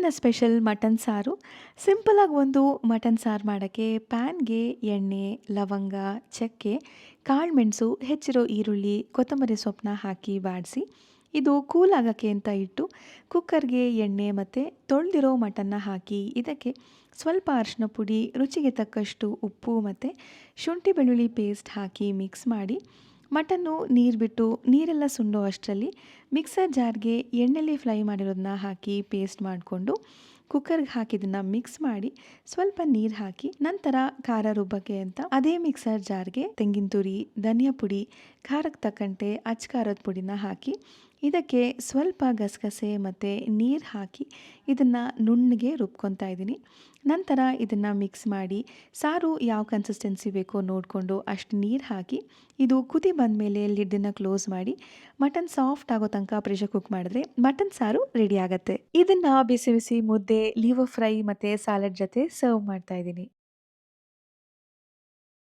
ಇವತ್ತಿನ special mutton ಸಾರು. ಸಿಂಪಲಾಗಿ ಒಂದು ಮಟನ್ ಸಾರು ಮಾಡೋಕ್ಕೆ ಪ್ಯಾನ್ಗೆ ಎಣ್ಣೆ, ಲವಂಗ, ಚಕ್ಕೆ, ಕಾಳುಮೆಣಸು, ಹೆಚ್ಚಿರೋ ಈರುಳ್ಳಿ, ಕೊತ್ತಂಬರಿ ಸೊಪ್ಪನ್ನ ಹಾಕಿ ಬಾಡಿಸಿ ಇದು ಕೂಲ್ ಆಗೋಕ್ಕೆ ಅಂತ ಇಟ್ಟು ಕುಕ್ಕರ್ಗೆ ಎಣ್ಣೆ ಮತ್ತು ತೊಳೆದಿರೋ ಮಟನ್ನ ಹಾಕಿ ಇದಕ್ಕೆ ಸ್ವಲ್ಪ ಅರಿಶಿನ ಪುಡಿ, ರುಚಿಗೆ ತಕ್ಕಷ್ಟು ಉಪ್ಪು ಮತ್ತು ಶುಂಠಿ ಬೆಳ್ಳುಳ್ಳಿ ಪೇಸ್ಟ್ ಹಾಕಿ ಮಿಕ್ಸ್ ಮಾಡಿ ಮಟನ್ನು ನೀರು ಬಿಟ್ಟು ನೀರೆಲ್ಲ ಸುಂಡೋ ಅಷ್ಟರಲ್ಲಿ ಮಿಕ್ಸರ್ ಜಾರ್ಗೆ ಎಣ್ಣೆಲಿ ಫ್ರೈ ಮಾಡಿರೋದನ್ನ ಹಾಕಿ ಪೇಸ್ಟ್ ಮಾಡಿಕೊಂಡು ಕುಕ್ಕರ್ಗೆ ಹಾಕಿದ್ದನ್ನು ಮಿಕ್ಸ್ ಮಾಡಿ ಸ್ವಲ್ಪ ನೀರು ಹಾಕಿ ನಂತರ ಖಾರ ರುಬ್ಬಕ್ಕೆ ಅಂತ ಅದೇ ಮಿಕ್ಸರ್ ಜಾರ್ಗೆ ತೆಂಗಿನ ತುರಿ, ಧನಿಯಾ ಪುಡಿ, ಖಾರಕ್ಕೆ ತಕ್ಕಂತೆ ಅಚ್ಚ ಖಾರದ ಪುಡಿನ ಹಾಕಿ ಇದಕ್ಕೆ ಸ್ವಲ್ಪ ಗಸಗಸೆ ಮತ್ತು ನೀರು ಹಾಕಿ ಇದನ್ನು ನುಣ್ಣಗೆ ರುಬ್ಕೊತಾ ಇದ್ದೀನಿ. ನಂತರ ಇದನ್ನು ಮಿಕ್ಸ್ ಮಾಡಿ ಸಾರು ಯಾವ ಕನ್ಸಿಸ್ಟೆನ್ಸಿ ಬೇಕೋ ನೋಡಿಕೊಂಡು ಅಷ್ಟು ನೀರು ಹಾಕಿ ಇದು ಕುದಿ ಬಂದಮೇಲೆ ಲಿಡ್ಡನ್ನು ಕ್ಲೋಸ್ ಮಾಡಿ ಮಟನ್ ಸಾಫ್ಟ್ ಆಗೋ ತನಕ ಪ್ರೆಷರ್ ಕುಕ್ ಮಾಡಿದ್ರೆ ಮಟನ್ ಸಾರು ರೆಡಿ ಆಗುತ್ತೆ. ಇದನ್ನು ಬಿಸಿ ಬಿಸಿ ಮುದ್ದೆ, ಲಿವರ್ ಫ್ರೈ ಮತ್ತು ಸಾಲಡ್ ಜೊತೆ ಸರ್ವ್ ಮಾಡ್ತಾ ಇದ್ದೀನಿ.